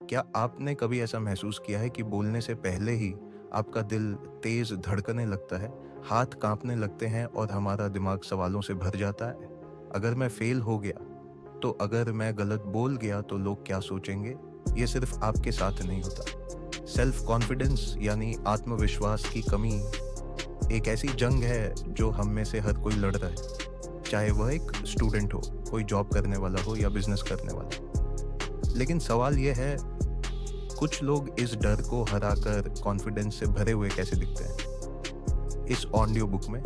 क्या आपने कभी ऐसा महसूस किया है कि बोलने से पहले ही आपका दिल तेज धड़कने लगता है, हाथ कांपने लगते हैं और हमारा दिमाग सवालों से भर जाता है? अगर मैं फेल हो गया, तो अगर मैं गलत बोल गया तो लोग क्या सोचेंगे? ये सिर्फ आपके साथ नहीं होता। सेल्फ कॉन्फिडेंस यानी आत्मविश्वास की कमी एक ऐसी जंग है जो हम में से हर कोई लड़ रहा है, चाहे वह एक स्टूडेंट हो, कोई जॉब करने वाला हो या बिजनेस करने वाला। लेकिन सवाल यह है, कुछ लोग इस डर को हराकर कॉन्फिडेंस से भरे हुए कैसे दिखते हैं? इस ऑडियो बुक में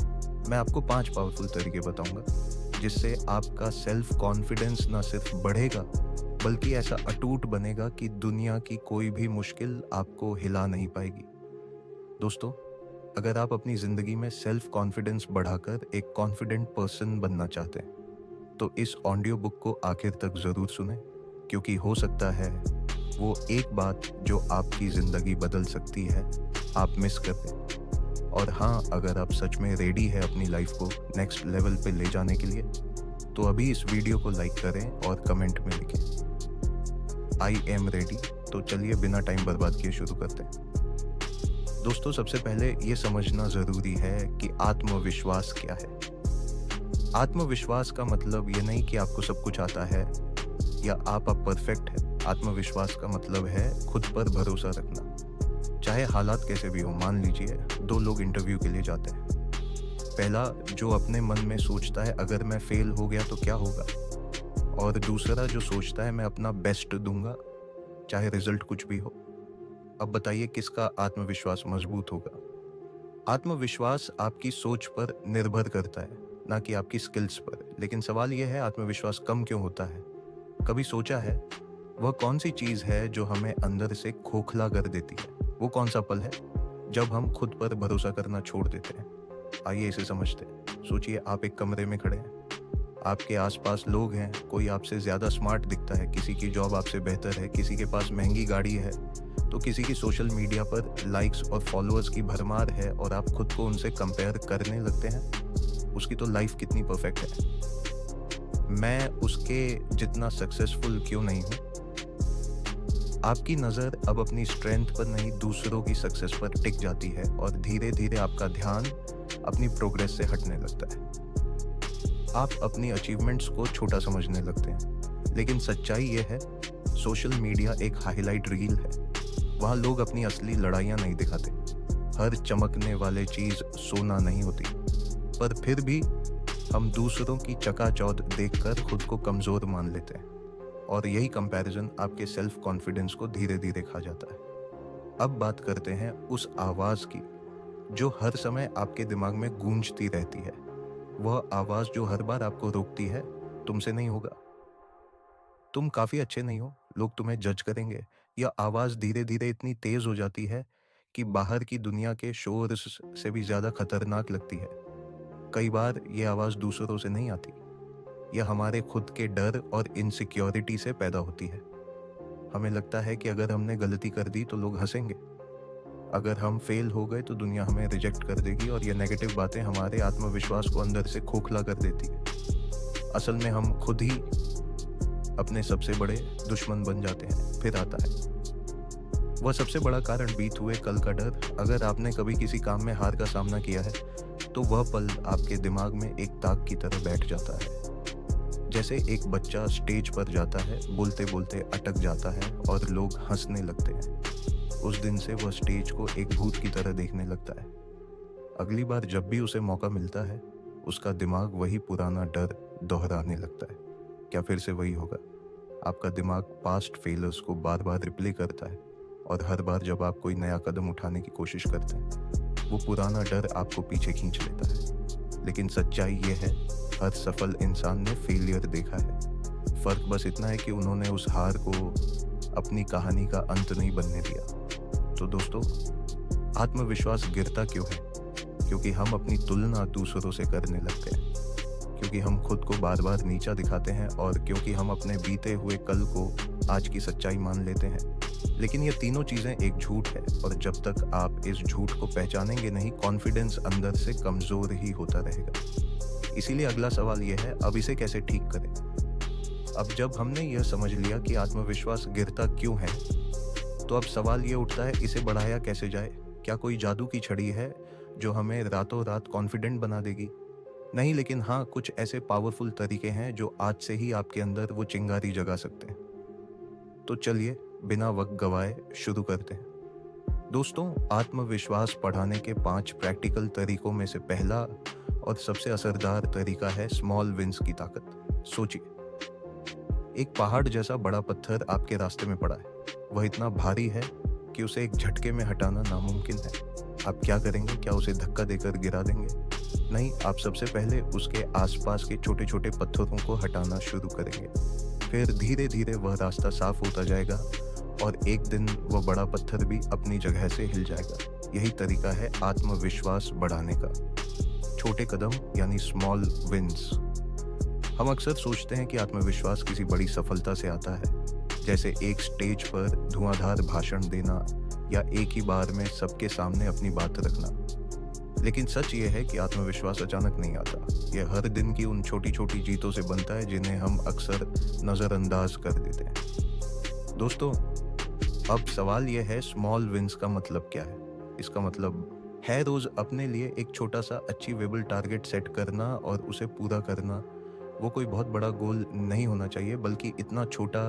मैं आपको 5 पावरफुल तरीके बताऊंगा जिससे आपका सेल्फ कॉन्फिडेंस ना सिर्फ बढ़ेगा बल्कि ऐसा अटूट बनेगा कि दुनिया की कोई भी मुश्किल आपको हिला नहीं पाएगी। दोस्तों, अगर आप अपनी जिंदगी में सेल्फ कॉन्फिडेंस बढ़ाकर एक कॉन्फिडेंट पर्सन बनना चाहते हैं तो इस ऑडियो बुक को आखिर तक जरूर सुने, क्योंकि हो सकता है वो एक बात जो आपकी ज़िंदगी बदल सकती है आप मिस कर दें। और हाँ, अगर आप सच में रेडी है अपनी लाइफ को नेक्स्ट लेवल पे ले जाने के लिए तो अभी इस वीडियो को लाइक करें और कमेंट में लिखें आई एम रेडी। तो चलिए बिना टाइम बर्बाद किए शुरू करते हैं। दोस्तों, सबसे पहले ये समझना ज़रूरी है कि आत्मविश्वास क्या है। आत्मविश्वास का मतलब ये नहीं कि आपको सब कुछ आता है या आप परफेक्ट है। आत्मविश्वास का मतलब है खुद पर भरोसा रखना, चाहे हालात कैसे भी हो। मान लीजिए 2 लोग इंटरव्यू के लिए जाते हैं। पहला जो अपने मन में सोचता है अगर मैं फेल हो गया तो क्या होगा, और दूसरा जो सोचता है मैं अपना बेस्ट दूंगा चाहे रिजल्ट कुछ भी हो। अब बताइए किसका आत्मविश्वास मजबूत होगा? आत्मविश्वास आपकी सोच पर निर्भर करता है, ना कि आपकी स्किल्स पर। लेकिन सवाल यह है, आत्मविश्वास कम क्यों होता है? कभी सोचा है वह कौन सी चीज़ है जो हमें अंदर से खोखला कर देती है? वो कौन सा पल है जब हम खुद पर भरोसा करना छोड़ देते हैं? आइए इसे समझते हैं। सोचिए, आप एक कमरे में खड़े हैं, आपके आसपास लोग हैं, कोई आपसे ज़्यादा स्मार्ट दिखता है, किसी की जॉब आपसे बेहतर है, किसी के पास महंगी गाड़ी है, तो किसी की सोशल मीडिया पर लाइक्स और फॉलोअर्स की भरमार है और आप खुद को उनसे कंपेयर करने लगते हैं। उसकी तो लाइफ कितनी परफेक्ट है, मैं उसके जितना सक्सेसफुल क्यों नहीं हूँ? आपकी नज़र अब अपनी स्ट्रेंथ पर नहीं, दूसरों की सक्सेस पर टिक जाती है और धीरे धीरे आपका ध्यान अपनी प्रोग्रेस से हटने लगता है। आप अपनी अचीवमेंट्स को छोटा समझने लगते हैं। लेकिन सच्चाई ये है, सोशल मीडिया एक हाईलाइट रील है। वहाँ लोग अपनी असली लड़ाइयाँ नहीं दिखाते। हर चमकने वाले चीज़ सोना नहीं होती। पर फिर भी हम दूसरों की चकाचौंध देखकर खुद को कमज़ोर मान लेते हैं, और यही कंपैरिजन आपके सेल्फ कॉन्फिडेंस को धीरे धीरे खा जाता है। अब बात करते हैं उस आवाज़ की जो हर समय आपके दिमाग में गूंजती रहती है। वह आवाज़ जो हर बार आपको रोकती है, तुमसे नहीं होगा, तुम काफ़ी अच्छे नहीं हो, लोग तुम्हें जज करेंगे। यह आवाज़ धीरे धीरे इतनी तेज़ हो जाती है कि बाहर की दुनिया के शोर से भी ज़्यादा खतरनाक लगती है। कई बार ये आवाज़ दूसरों से नहीं आती, यह हमारे खुद के डर और इनसिक्योरिटी से पैदा होती है। हमें लगता है कि अगर हमने गलती कर दी तो लोग हंसेंगे, अगर हम फेल हो गए तो दुनिया हमें रिजेक्ट कर देगी, और ये नेगेटिव बातें हमारे आत्मविश्वास को अंदर से खोखला कर देती है। असल में हम खुद ही अपने सबसे बड़े दुश्मन बन जाते हैं। फिर आता है वह सबसे बड़ा कारण, बीत हुए कल का डर। अगर आपने कभी किसी काम में हार का सामना किया है तो वह पल आपके दिमाग में एक दाग की तरह बैठ जाता है। जैसे एक बच्चा स्टेज पर जाता है, बोलते बोलते अटक जाता है और लोग हंसने लगते हैं। उस दिन से वह स्टेज को एक भूत की तरह देखने लगता है। अगली बार जब भी उसे मौका मिलता है, उसका दिमाग वही पुराना डर दोहराने लगता है। क्या फिर से वही होगा? आपका दिमाग पास्ट फेलर्स को बार बार रिप्ले करता है, और हर बार जब आप कोई नया कदम उठाने की कोशिश करते हैं, वो पुराना डर आपको पीछे खींच लेता है। लेकिन सच्चाई ये है, हर सफल इंसान ने फेलियर देखा है। फ़र्क बस इतना है कि उन्होंने उस हार को अपनी कहानी का अंत नहीं बनने दिया। तो दोस्तों, आत्मविश्वास गिरता क्यों है? क्योंकि हम अपनी तुलना दूसरों से करने लगते हैं, क्योंकि हम खुद को बार बार नीचा दिखाते हैं, और क्योंकि हम अपने बीते हुए कल को आज की सच्चाई मान लेते हैं। लेकिन ये तीनों चीज़ें एक झूठ है, और जब तक आप इस झूठ को पहचानेंगे नहीं, कॉन्फिडेंस अंदर से कमज़ोर ही होता रहेगा। इसीलिए अगला सवाल यह है, अब इसे कैसे ठीक करें? अब जब हमने यह समझ लिया कि आत्मविश्वास गिरता क्यों है, तो अब सवाल ये उठता है, इसे बढ़ाया कैसे जाए? क्या कोई जादू की छड़ी है जो हमें रातों रात कॉन्फिडेंट बना देगी? नहीं, लेकिन हाँ, कुछ ऐसे पावरफुल तरीके हैं जो आज से ही आपके अंदर वो चिंगारी जगा सकते हैं। तो चलिए, बिना वक्त गवाए शुरू करते हैं। दोस्तों, आत्मविश्वास बढ़ाने के 5 प्रैक्टिकल तरीकों में से पहला और सबसे असरदार तरीका है स्मॉल विंस की ताकत। सोचिए, एक पहाड़ जैसा बड़ा पत्थर आपके रास्ते में पड़ा है। वह इतना भारी है कि उसे एक झटके में हटाना नामुमकिन है। आप क्या करेंगे? क्या उसे धक्का देकर गिरा देंगे? नहीं, आप सबसे पहले उसके आसपास के छोटे छोटे पत्थरों को हटाना शुरू करेंगे। फिर धीरे धीरे वह रास्ता साफ होता जाएगा और एक दिन वह बड़ा पत्थर भी अपनी जगह से हिल जाएगा। यही तरीका है आत्मविश्वास बढ़ाने का। छोटे कदम यानी स्मॉल विंस। हम अक्सर सोचते हैं कि आत्मविश्वास किसी बड़ी सफलता से आता है, जैसे एक स्टेज पर धुआंधार भाषण देना या एक ही बार में सबके सामने अपनी बात रखना। लेकिन सच ये है कि आत्मविश्वास अचानक नहीं आता। यह हर दिन की उन छोटी छोटी जीतों से बनता है जिन्हें हम अक्सर नज़रअंदाज कर देते हैं। दोस्तों, अब सवाल यह है, स्मॉल विंस का मतलब क्या है? इसका मतलब है रोज अपने लिए एक छोटा सा अचीवेबल टारगेट सेट करना और उसे पूरा करना। वो कोई बहुत बड़ा गोल नहीं होना चाहिए, बल्कि इतना छोटा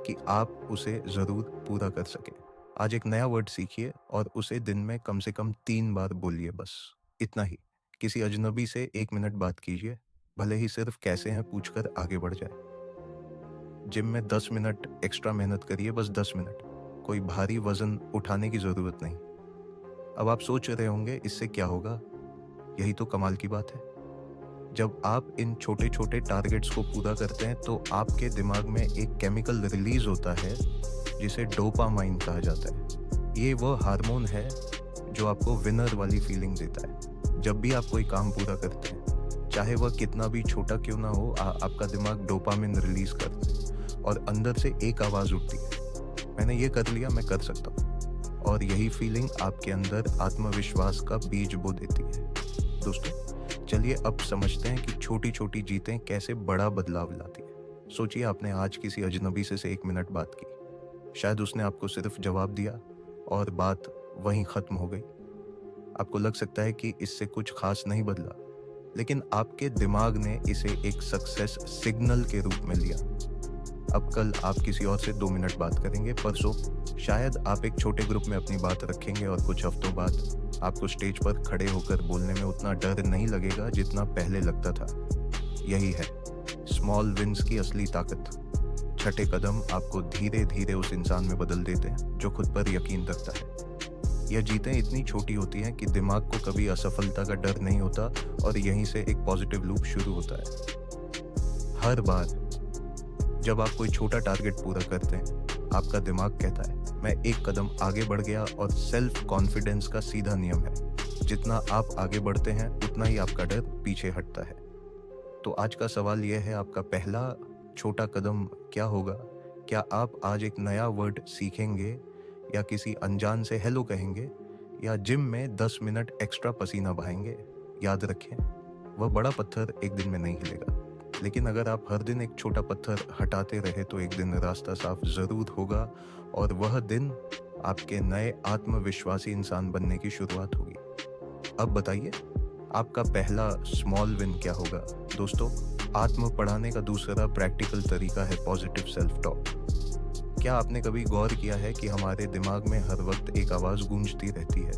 कि आप उसे ज़रूर पूरा कर सकें। आज एक नया वर्ड सीखिए और उसे दिन में कम से कम 3 बार बोलिए, बस इतना ही। किसी अजनबी से 1 मिनट बात कीजिए, भले ही सिर्फ कैसे हैं पूछकर आगे बढ़ जाए। जिम में 10 मिनट एक्स्ट्रा मेहनत करिए, बस 10 मिनट। कोई भारी वजन उठाने की ज़रूरत नहीं। अब आप सोच रहे होंगे, इससे क्या होगा? यही तो कमाल की बात है। जब आप इन छोटे छोटे टारगेट्स को पूरा करते हैं तो आपके दिमाग में एक केमिकल रिलीज होता है जिसे डोपामाइन कहा जाता है। ये वो हार्मोन है जो आपको विनर वाली फीलिंग देता है। जब भी आप कोई काम पूरा करते हैं, चाहे वह कितना भी छोटा क्यों ना हो, आपका दिमाग डोपामिन रिलीज करता है और अंदर से एक आवाज़ उठती है, मैंने ये कर लिया, मैं कर सकता हूँ। और यही फीलिंग आपके अंदर आत्मविश्वास का बीज बो देती है। दोस्तों, चलिए अब समझते हैं कि छोटी छोटी जीतें कैसे बड़ा बदलाव लाती हैं। सोचिए, आपने आज किसी अजनबी से 1 मिनट बात की। शायद उसने आपको सिर्फ जवाब दिया और बात वहीं ख़त्म हो गई। आपको लग सकता है कि इससे कुछ खास नहीं बदला, लेकिन आपके दिमाग ने इसे एक सक्सेस सिग्नल के रूप में लिया। अब कल आप किसी और से 2 मिनट बात करेंगे, परसों शायद आप एक छोटे ग्रुप में अपनी बात रखेंगे और कुछ हफ्तों बाद आपको स्टेज पर खड़े होकर बोलने में उतना डर नहीं लगेगा जितना पहले लगता था। यही है स्मॉल विंस की असली ताकत। छठे कदम आपको धीरे धीरे उस इंसान में बदल देते हैं जो खुद पर यकीन रखता है। यह जीतें इतनी छोटी होती हैं कि दिमाग को कभी असफलता का डर नहीं होता और यहीं से एक पॉजिटिव लूप शुरू होता है। हर बार जब आप कोई छोटा टारगेट पूरा करते हैं, आपका दिमाग कहता है मैं एक कदम आगे बढ़ गया। और सेल्फ कॉन्फिडेंस का सीधा नियम है, जितना आप आगे बढ़ते हैं उतना ही आपका डर पीछे हटता है। तो आज का सवाल यह है, आपका पहला छोटा कदम क्या होगा? क्या आप आज एक नया वर्ड सीखेंगे, या किसी अनजान से हेलो कहेंगे, या जिम में 10 मिनट एक्स्ट्रा पसीना बहाएंगे? याद रखें, वह बड़ा पत्थर एक दिन में नहीं हिलेगा, लेकिन अगर आप हर दिन एक छोटा पत्थर हटाते रहे तो एक दिन रास्ता साफ जरूर होगा और वह दिन आपके नए आत्मविश्वासी इंसान बनने की शुरुआत होगी। अब बताइए, आपका पहला स्मॉल विन क्या होगा? दोस्तों, आत्म पढ़ाने का दूसरा प्रैक्टिकल तरीका है पॉजिटिव सेल्फ टॉक। क्या आपने कभी गौर किया है कि हमारे दिमाग में हर वक्त एक आवाज़ गूंजती रहती है,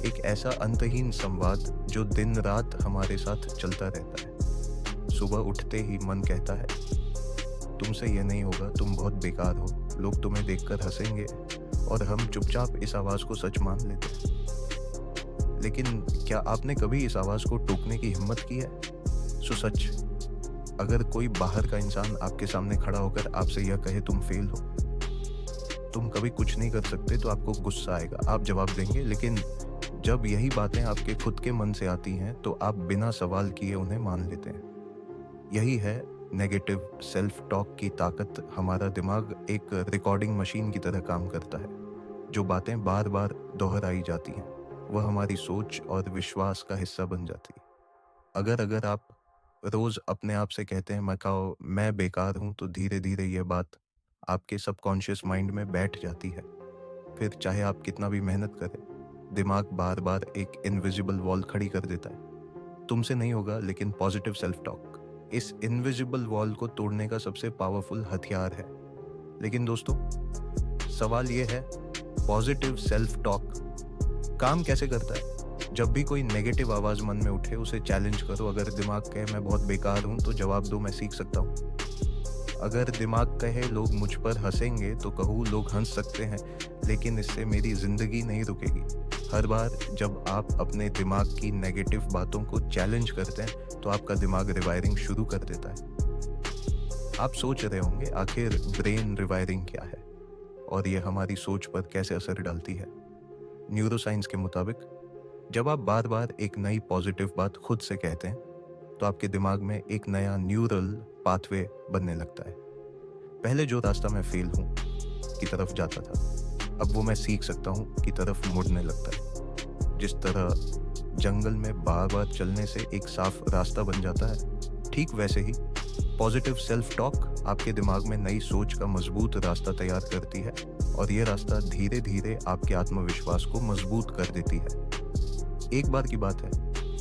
एक ऐसा अंतहीन संवाद जो दिन रात हमारे साथ चलता रहता है। सुबह उठते ही मन कहता है तुमसे यह नहीं होगा, तुम बहुत बेकार हो, लोग तुम्हें देखकर हंसेंगे, और हम चुपचाप इस आवाज़ को सच मान लेते हैं। लेकिन क्या आपने कभी इस आवाज़ को टोकने की हिम्मत की है? सच, अगर कोई बाहर का इंसान आपके सामने खड़ा होकर आपसे यह कहे तुम फेल हो, तुम कभी कुछ नहीं कर सकते, तो आपको गुस्सा आएगा, आप जवाब देंगे। लेकिन जब यही बातें आपके खुद के मन से आती हैं तो आप बिना सवाल किए उन्हें मान लेते हैं। यही है नेगेटिव सेल्फ टॉक की ताकत। हमारा दिमाग एक रिकॉर्डिंग मशीन की तरह काम करता है। जो बातें बार बार दोहराई जाती हैं वह हमारी सोच और विश्वास का हिस्सा बन जाती है। अगर आप रोज अपने आप से कहते हैं मैं बेकार हूं, तो धीरे धीरे यह बात आपके सबकॉन्शियस माइंड में बैठ जाती है फिर चाहे आप कितना भी मेहनत करें, दिमाग बार बार एक इनविजिबल वॉल खड़ी कर देता है। तुमसे नहीं होगा, लेकिन पॉजिटिव सेल्फ टॉक इस इनविजिबल वॉल को तोड़ने का सबसे पावरफुल हथियार है। लेकिन दोस्तों, सवाल ये है, पॉजिटिव सेल्फ टॉक काम कैसे करता है? जब भी कोई नेगेटिव आवाज़ मन में उठे, उसे चैलेंज करो। अगर दिमाग कहे मैं बहुत बेकार हूँ, तो जवाब दो मैं सीख सकता हूँ। अगर दिमाग कहे लोग मुझ पर हंसेंगे, तो कहूँ लोग हंस सकते हैं, लेकिन इससे मेरी ज़िंदगी नहीं रुकेगी। हर बार जब आप अपने दिमाग की नेगेटिव बातों को चैलेंज करते हैं, तो आपका दिमाग रिवायरिंग शुरू कर देता है। आप सोच रहे होंगे, आखिर ब्रेन रिवायरिंग क्या है और ये हमारी सोच पर कैसे असर डालती है? न्यूरोसाइंस के मुताबिक जब आप बार बार एक नई पॉजिटिव बात खुद से कहते हैं, तो आपके दिमाग में एक नया न्यूरल पाथवे बनने लगता है। पहले जो रास्ता मैं फेल हूँ की तरफ जाता था, अब वो मैं सीख सकता हूँ की तरफ मुड़ने लगता है। जिस तरह जंगल में बार बार चलने से एक साफ रास्ता बन जाता है, ठीक वैसे ही पॉजिटिव सेल्फ टॉक आपके दिमाग में नई सोच का मजबूत रास्ता तैयार करती है, और ये रास्ता धीरे धीरे आपके आत्मविश्वास को मजबूत कर देती है। एक बार की बात है,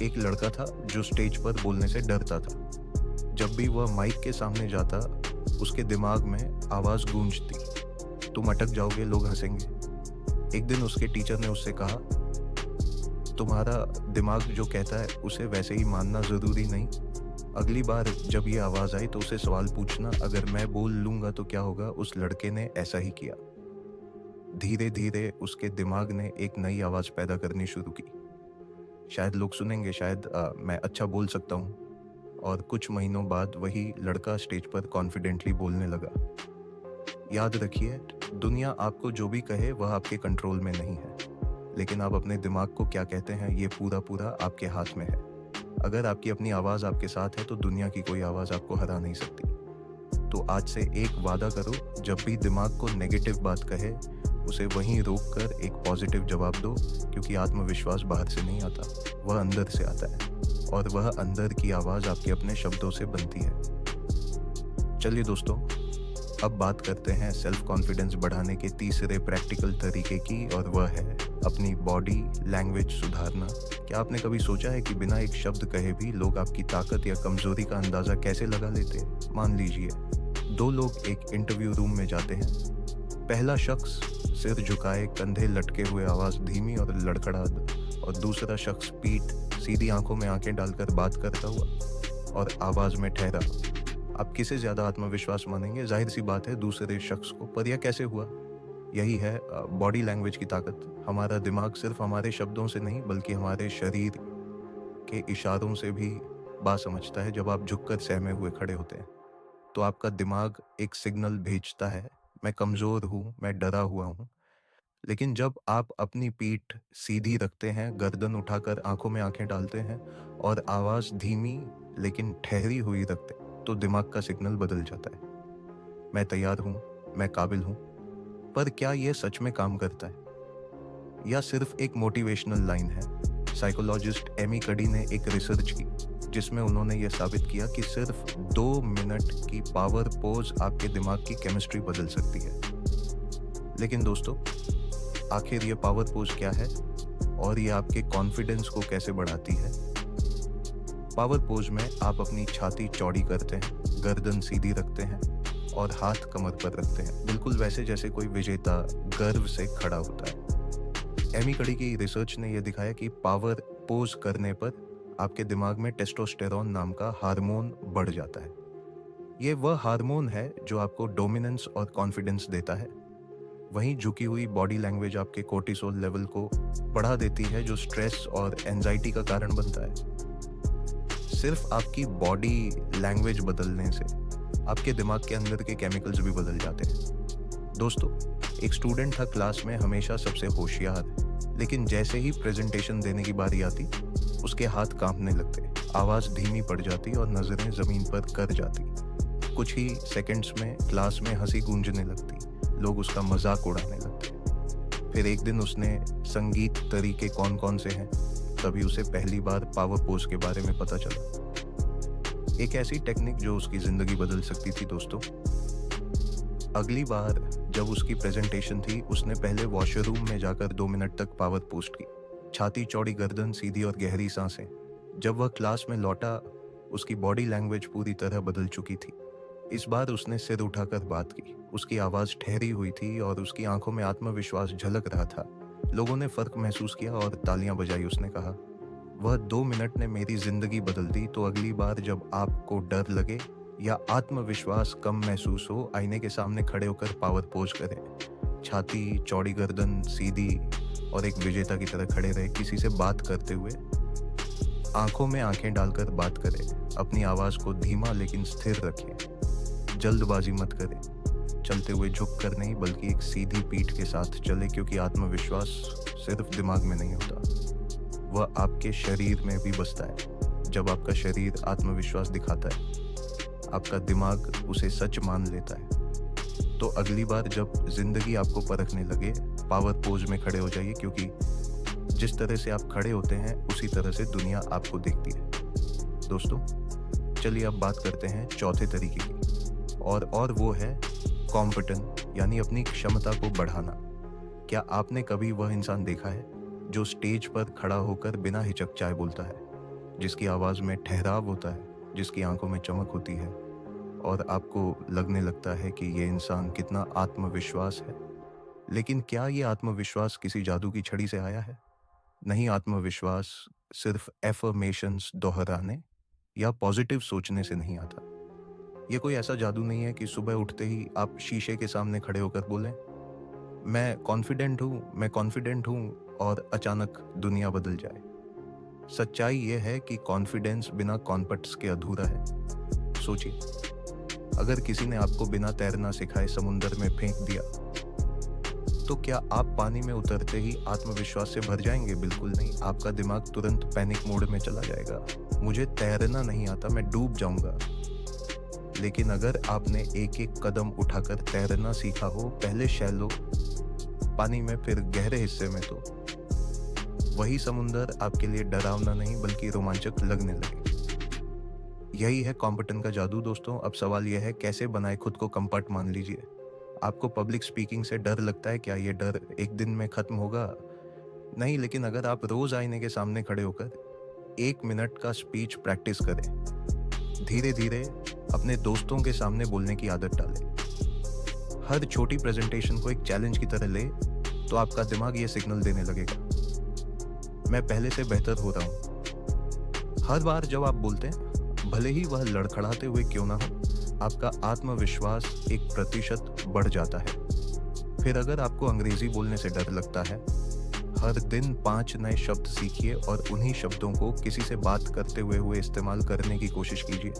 एक लड़का था जो स्टेज पर बोलने से डरता था। जब भी वह माइक के सामने जाता, उसके दिमाग में आवाज़ गूंजती, तुम अटक जाओगे, लोग हंसेंगे। एक दिन उसके टीचर ने उससे कहा, तुम्हारा दिमाग जो कहता है उसे वैसे ही मानना ज़रूरी नहीं। अगली बार जब ये आवाज़ आई तो उसे सवाल पूछना, अगर मैं बोल लूँगा तो क्या होगा? उस लड़के ने ऐसा ही किया। धीरे धीरे उसके दिमाग ने एक नई आवाज़ पैदा करनी शुरू की। शायद लोग सुनेंगे, शायद मैं अच्छा बोल सकता हूँ। और कुछ महीनों बाद वही लड़का स्टेज पर कॉन्फिडेंटली बोलने लगा। याद रखिए, दुनिया आपको जो भी कहे वह आपके कंट्रोल में नहीं है, लेकिन आप अपने दिमाग को क्या कहते हैं, ये पूरा पूरा आपके हाथ में है। अगर आपकी अपनी आवाज़ आपके साथ है, तो दुनिया की कोई आवाज़ आपको हरा नहीं सकती। तो आज से एक वादा करो, जब भी दिमाग को नेगेटिव बात कहे, उसे वहीं रोक कर एक पॉजिटिव जवाब दो, क्योंकि आत्मविश्वास बाहर से नहीं आता, वह अंदर से आता है, और वह अंदर की आवाज़ आपके अपने शब्दों से बनती है। चलिए दोस्तों, अब बात करते हैं सेल्फ कॉन्फिडेंस बढ़ाने के तीसरे प्रैक्टिकल तरीके की, और वह है अपनी बॉडी लैंग्वेज सुधारना। क्या आपने कभी सोचा है कि बिना एक शब्द कहे भी लोग आपकी ताकत या कमजोरी का अंदाज़ा कैसे लगा लेते हैं? मान लीजिए, दो लोग एक इंटरव्यू रूम में जाते हैं। पहला शख्स सिर झुकाए, कंधे लटके हुए, आवाज़ धीमी और लड़खड़ाहट, और दूसरा शख्स पीठ सीधी, आंखों में आंखें डालकर बात करता हुआ और आवाज़ में ठहरा। आप किसे ज़्यादा आत्मविश्वास मानेंगे? जाहिर सी बात है, दूसरे शख्स को। पर यह कैसे हुआ? यही है बॉडी लैंग्वेज की ताकत। हमारा दिमाग सिर्फ हमारे शब्दों से नहीं, बल्कि हमारे शरीर के इशारों से भी बात समझता है। जब आप झुककर सहमे हुए खड़े होते हैं, तो आपका दिमाग एक सिग्नल भेजता है, मैं कमज़ोर हूँ, मैं डरा हुआ हूँ। लेकिन जब आप अपनी पीठ सीधी रखते हैं, गर्दन उठाकर आंखों में आंखें डालते हैं और आवाज़ धीमी लेकिन ठहरी हुई रखते हैं, तो दिमाग का सिग्नल बदल जाता है। मैं तैयार हूँ, मैं काबिल हूँ। पर क्या यह सच में काम करता है, या सिर्फ एक मोटिवेशनल लाइन है? साइकोलॉजिस्ट एमी कडी ने एक रिसर्च की, जिसमें उन्होंने यह साबित किया कि सिर्फ 2 मिनट की पावर पोज आपके दिमाग की केमिस्ट्री बदल सकती है। लेकिन दोस्तों, आखिर ये पावर पोज क्या है और ये आपके कॉन्फिडेंस को कैसे बढ़ाती है? पावर पोज में आप अपनी छाती चौड़ी करते हैं, गर्दन सीधी रखते हैं और हाथ कमर पर रखते हैं, बिल्कुल वैसे जैसे कोई विजेता गर्व से खड़ा होता है। एमी कडी की रिसर्च ने यह दिखाया कि पावर पोज करने पर आपके दिमाग में टेस्टोस्टेरोन नाम का हार्मोन बढ़ जाता है। ये वह हार्मोन है जो आपको डोमिनेंस और कॉन्फिडेंस देता है। वहीं झुकी हुई बॉडी लैंग्वेज आपके कोर्टिसोल लेवल को बढ़ा देती है, जो स्ट्रेस और एंजाइटी का कारण बनता है। सिर्फ आपकी बॉडी लैंग्वेज बदलने से आपके दिमाग के अंदर के केमिकल्स भी बदल जाते हैं। दोस्तों, एक स्टूडेंट था क्लास में, हमेशा सबसे होशियार, लेकिन जैसे ही प्रेजेंटेशन देने की बारी आती, उसके हाथ कांपने लगते, आवाज़ धीमी पड़ जाती और नज़रें ज़मीन पर कर जाती। कुछ ही सेकंड्स में क्लास में हंसी गूंजने लगती, लोग उसका मजाक उड़ाने लगते। फिर एक दिन उसने संगीत तरीके कौन कौन से हैं, तभी उसे पहली बार पावर पोज के बारे में पता चला। एक ऐसी टेक्निक जो उसकी ज़िंदगी बदल सकती थी। दोस्तों, अगली बार जब उसकी प्रेजेंटेशन थी, उसने पहले वॉशरूम में जाकर 2 मिनट तक पावर पोस्ट की। छाती चौड़ी, गर्दन सीधी और गहरी सांसें। जब वह क्लास में लौटा, उसकी बॉडी लैंग्वेज पूरी तरह बदल चुकी थी। इस बार उसने सिर उठाकर बात की। उसकी आवाज़ ठहरी हुई थी और उसकी आंखों में आत्मविश्वास झलक रहा था। लोगों ने फ़र्क महसूस किया और तालियां बजाई। उसने कहा, वह 2 मिनट ने मेरी ज़िंदगी बदल दी। तो अगली बार जब आपको डर लगे या आत्मविश्वास कम महसूस हो, आईने के सामने खड़े होकर पावर पोज करें। छाती चौड़ी, गर्दन सीधी और एक विजेता की तरह खड़े रहे। किसी से बात करते हुए आंखों में आंखें डालकर बात करें। अपनी आवाज़ को धीमा लेकिन स्थिर रखें। जल्दबाजी मत करें। चलते हुए झुक कर नहीं, बल्कि एक सीधी पीठ के साथ चले, क्योंकि आत्मविश्वास सिर्फ दिमाग में नहीं होता, वह आपके शरीर में भी बसता है। जब आपका शरीर आत्मविश्वास दिखाता है, आपका दिमाग उसे सच मान लेता है। तो अगली बार जब जिंदगी आपको परखने लगे, पावर पोज में खड़े हो जाइए, क्योंकि जिस तरह से आप खड़े होते हैं उसी तरह से दुनिया आपको देखती है। दोस्तों, चलिए अब बात करते हैं चौथे तरीके की, और वो है कॉम्पिटेंट, यानी अपनी क्षमता को बढ़ाना। क्या आपने कभी वह इंसान देखा है जो स्टेज पर खड़ा होकर बिना हिचकचाए बोलता है, जिसकी आवाज़ में ठहराव होता है, जिसकी आंखों में चमक होती है, और आपको लगने लगता है कि ये इंसान कितना आत्मविश्वास है? लेकिन क्या ये आत्मविश्वास किसी जादू की छड़ी से आया है? नहीं, आत्मविश्वास सिर्फ एफर्मेशंस दोहराने या पॉजिटिव सोचने से नहीं आता। ये कोई ऐसा जादू नहीं है कि सुबह उठते ही आप शीशे के सामने खड़े होकर बोलें, मैं कॉन्फिडेंट हूँ, और अचानक दुनिया बदल जाए। सच्चाई ये है कि कॉन्फिडेंस बिना कॉन्फिडेंस के अधूरा है। सोचिए, अगर किसी ने आपको बिना तैरना सिखाए समुंदर में फेंक दिया, तो क्या आप पानी में उतरते ही आत्मविश्वास से भर जाएंगे? बिल्कुल नहीं। आपका दिमाग तुरंत पैनिक मोड में चला जाएगा। मुझे तैरना नहीं आता, मैं डूब जाऊंगा। लेकिन अगर आपने एक एक कदम उठाकर तैरना सीखा हो, पहले शैलो पानी में, फिर गहरे हिस्से में, तो वही समुंदर आपके लिए डरावना नहीं बल्कि रोमांचक लगने लगे। यही है कॉम्पिटेंट का जादू दोस्तों। अब सवाल यह है, कैसे बनाए खुद को कम्फर्ट? मान लीजिए आपको पब्लिक स्पीकिंग से डर लगता है। क्या ये डर एक दिन में खत्म होगा? नहीं, लेकिन अगर आप रोज आईने के सामने खड़े होकर 1 मिनट का स्पीच प्रैक्टिस करें, धीरे धीरे अपने दोस्तों के सामने बोलने की आदत डालें, हर छोटी प्रेजेंटेशन को एक चैलेंज की तरह ले, तो आपका दिमाग ये सिग्नल देने लगेगा, मैं पहले से बेहतर हो रहा हूँ। हर बार जब आप बोलते हैं, भले ही वह लड़खड़ाते हुए क्यों ना हो, आपका आत्मविश्वास 1% बढ़ जाता है। फिर अगर आपको अंग्रेजी बोलने से डर लगता है, हर दिन 5 नए शब्द सीखिए और उन्हीं शब्दों को किसी से बात करते हुए इस्तेमाल करने की कोशिश कीजिए।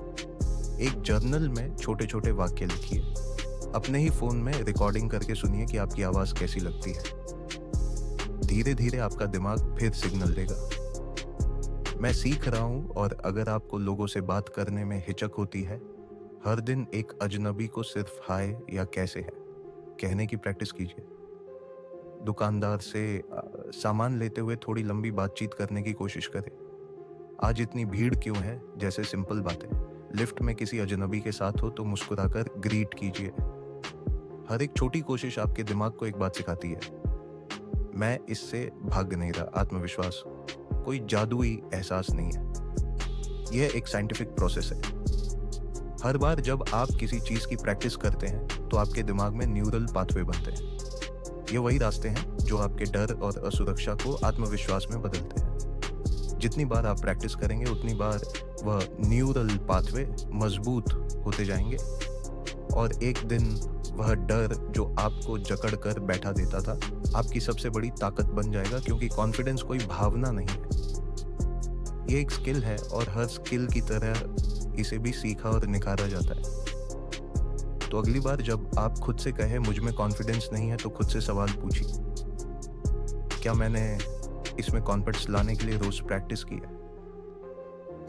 एक जर्नल में छोटे छोटे वाक्य लिखिए। अपने ही फोन में रिकॉर्डिंग करके सुनिए कि आपकी आवाज़ कैसी लगती है। धीरे धीरे आपका दिमाग फिर सिग्नल देगा, मैं सीख रहा हूँ। और अगर आपको लोगों से बात करने में हिचक होती है, हर दिन एक अजनबी को सिर्फ हाय या कैसे है कहने की प्रैक्टिस कीजिए। दुकानदार से सामान लेते हुए थोड़ी लंबी बातचीत करने की कोशिश करें। आज इतनी भीड़ क्यों है जैसे सिंपल बातें। लिफ्ट में किसी अजनबी के साथ हो तो मुस्कुराकर ग्रीट कीजिए। हर एक छोटी कोशिश आपके दिमाग को एक बात सिखाती है, मैं इससे भाग नहीं रहा। आत्मविश्वास कोई जादुई एहसास नहीं है, यह एक साइंटिफिक प्रोसेस है। हर बार जब आप किसी चीज़ की प्रैक्टिस करते हैं तो आपके दिमाग में न्यूरल पाथवे बनते हैं। ये वही रास्ते हैं जो आपके डर और असुरक्षा को आत्मविश्वास में बदलते हैं। जितनी बार आप प्रैक्टिस करेंगे, उतनी बार वह न्यूरल पाथवे मजबूत होते जाएंगे, और एक दिन वह डर जो आपको जकड़ कर बैठा देता था, आपकी सबसे बड़ी ताकत बन जाएगा। क्योंकि कॉन्फिडेंस कोई भावना नहीं है, ये एक स्किल है, और हर स्किल की तरह इसे भी सीखा और निखारा जाता है। तो अगली बार जब आप खुद से कहें मुझ में कॉन्फिडेंस नहीं है, तो खुद से सवाल पूछिए, क्या मैंने इसमें कॉन्फिडेंस लाने के लिए रोज प्रैक्टिस की है?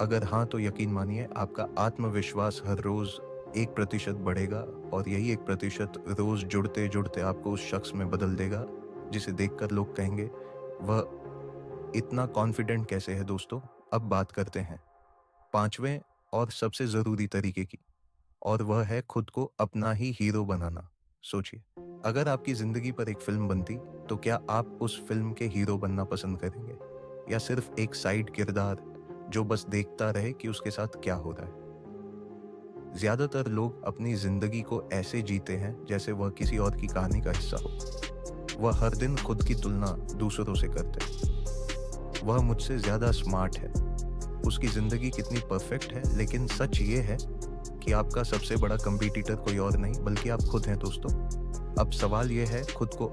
अगर हाँ, तो यकीन मानिए आपका आत्मविश्वास हर रोज 1% बढ़ेगा, और यही 1% रोज जुड़ते जुड़ते आपको उस शख्स में बदल देगा जिसे देखकर लोग कहेंगे, वह इतना कॉन्फिडेंट कैसे है। दोस्तों, अब बात करते हैं 5वें और सबसे ज़रूरी तरीके की, और वह है खुद को अपना ही हीरो बनाना। सोचिए, अगर आपकी ज़िंदगी पर एक फ़िल्म बनती, तो क्या आप उस फ़िल्म के हीरो बनना पसंद करेंगे? या सिर्फ़ एक साइड किरदार जो बस देखता रहे कि उसके साथ क्या हो रहा है? ज़्यादातर लोग अपनी ज़िंदगी को ऐसे जीते हैं जैसे वह किसी और की कहानी का हिस्सा हो। वह हर दिन खुद की तुलना दूसरों से करते हैं। वह मुझसे ज़्यादा स्मार्ट है। उसकी ज़िंदगी कितनी परफेक्ट है, लेकिन सच ये है कि आपका सबसे बड़ा कंपटीटर कोई और नहीं बल्कि आप खुद हैं दोस्तों। अब सवाल ये है, खुद को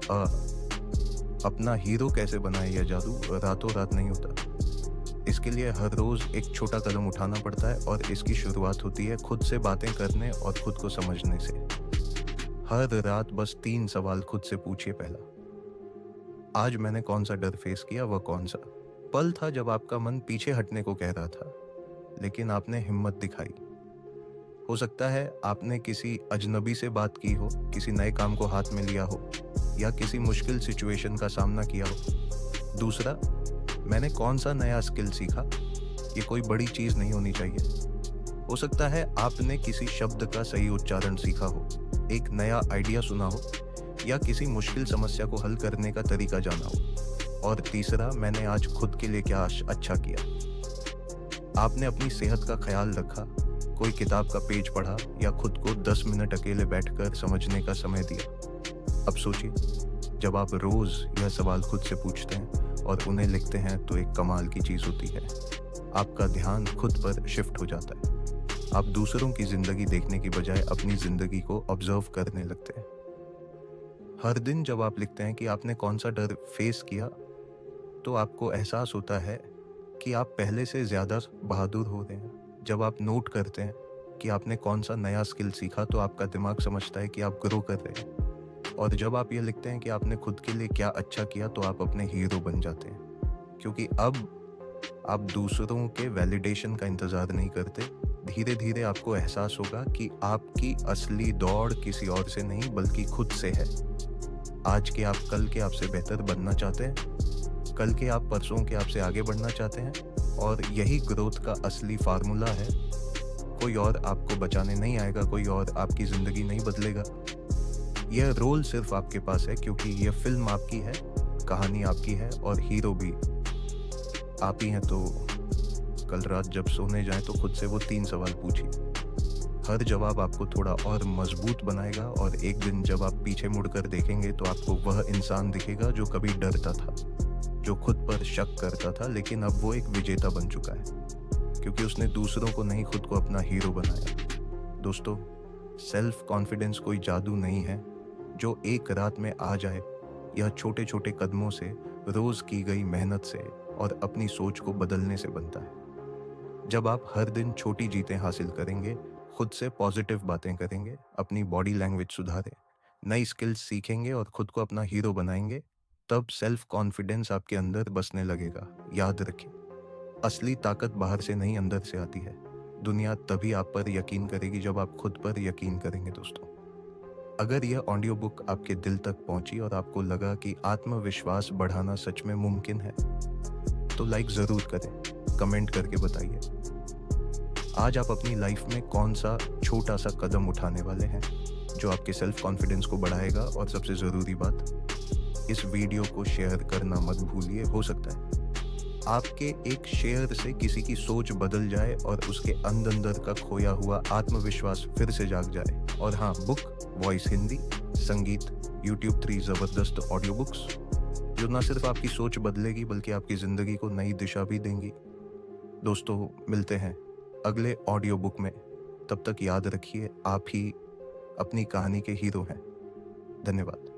अपना हीरो कैसे बनाए? यह जादू रातों रात नहीं होता। इसके लिए हर रोज़ एक छोटा कदम उठाना पड़ता है और इसकी शुरुआत होती है खुद से बातें करने और खुद को समझने से। हर रात बस 3 सवाल खुद से पूछिए। पहला, आज मैंने कौन सा डर फेस किया? वह कौन सा पल था जब आपका मन पीछे हटने को कह रहा था, लेकिन आपने हिम्मत दिखाई? हो सकता है आपने किसी अजनबी से बात की हो, किसी नए काम को हाथ में लिया हो, या किसी मुश्किल सिचुएशन का सामना किया हो। दूसरा, मैंने कौन सा नया स्किल सीखा? ये कोई बड़ी चीज़ नहीं होनी चाहिए। हो सकता है आपने किसी शब्द का सही उच्चारण सीखा हो, एक नया आइडिया सुना हो, या किसी मुश्किल समस्या को हल करने का तरीका जाना हो। और तीसरा, मैंने आज खुद के लिए क्या अच्छा किया? आपने अपनी सेहत का ख्याल रखा, कोई किताब का पेज पढ़ा, या खुद को 10 मिनट अकेले बैठकर समझने का समय दिया। अब सोचिए, जब आप रोज़ यह सवाल खुद से पूछते हैं और उन्हें लिखते हैं तो एक कमाल की चीज़ होती है। आपका ध्यान खुद पर शिफ्ट हो जाता है। आप दूसरों की ज़िंदगी देखने की बजाय अपनी ज़िंदगी को ऑब्जर्व करने लगते हैं। हर दिन जब आप लिखते हैं कि आपने कौन सा डर फेस किया, तो आपको एहसास होता है कि आप पहले से ज़्यादा बहादुर हो रहे हैं। जब आप नोट करते हैं कि आपने कौन सा नया स्किल सीखा, तो आपका दिमाग समझता है कि आप ग्रो कर रहे हैं। और जब आप ये लिखते हैं कि आपने खुद के लिए क्या अच्छा किया, तो आप अपने हीरो बन जाते हैं। क्योंकि अब आप दूसरों के वैलिडेशन का इंतज़ार नहीं करते। धीरे धीरे आपको एहसास होगा कि आपकी असली दौड़ किसी और से नहीं बल्कि खुद से है। आज के आप कल के आपसे बेहतर बनना चाहते हैं, कल के आप परसों के आपसे आगे बढ़ना चाहते हैं, और यही ग्रोथ का असली फार्मूला है। कोई और आपको बचाने नहीं आएगा, कोई और आपकी ज़िंदगी नहीं बदलेगा। यह रोल सिर्फ आपके पास है क्योंकि यह फिल्म आपकी है, कहानी आपकी है, और हीरो भी आप ही हैं। तो कल रात जब सोने जाएं तो खुद से वो 3 सवाल पूछिए। हर जवाब आपको थोड़ा और मजबूत बनाएगा, और एक दिन जब आप पीछे मुड़कर देखेंगे तो आपको वह इंसान दिखेगा जो कभी डरता था, जो खुद पर शक करता था, लेकिन अब वो एक विजेता बन चुका है क्योंकि उसने दूसरों को नहीं, खुद को अपना हीरो बनाया। दोस्तों, सेल्फ कॉन्फिडेंस कोई जादू नहीं है जो एक रात में आ जाए। यह छोटे छोटे कदमों से, रोज की गई मेहनत से और अपनी सोच को बदलने से बनता है। जब आप हर दिन छोटी जीतें हासिल करेंगे, खुद से पॉजिटिव बातें करेंगे, अपनी बॉडी लैंग्वेज सुधारें, नई स्किल्स सीखेंगे और खुद को अपना हीरो बनाएंगे, तब सेल्फ कॉन्फिडेंस आपके अंदर बसने लगेगा। याद रखिए, असली ताकत बाहर से नहीं, अंदर से आती है। दुनिया तभी आप पर यकीन करेगी जब आप खुद पर यकीन करेंगे। दोस्तों, अगर यह ऑडियो बुक आपके दिल तक पहुंची और आपको लगा कि आत्मविश्वास बढ़ाना सच में मुमकिन है, तो लाइक ज़रूर करें, कमेंट करके बताइए आज आप अपनी लाइफ में कौन सा छोटा सा कदम उठाने वाले हैं जो आपके सेल्फ कॉन्फिडेंस को बढ़ाएगा। और सबसे ज़रूरी बात, इस वीडियो को शेयर करना मत भूलिए। हो सकता है आपके एक शेयर से किसी की सोच बदल जाए और उसके अंदर का खोया हुआ आत्मविश्वास फिर से जाग जाए। और हाँ, बुक वॉइस हिंदी, संगीत, YouTube 3 ज़बरदस्त ऑडियो बुक्स जो न सिर्फ आपकी सोच बदलेगी बल्कि आपकी ज़िंदगी को नई दिशा भी देंगी। दोस्तों, मिलते हैं अगले ऑडियो बुक में। तब तक याद रखिए, आप ही अपनी कहानी के हीरो हैं। धन्यवाद।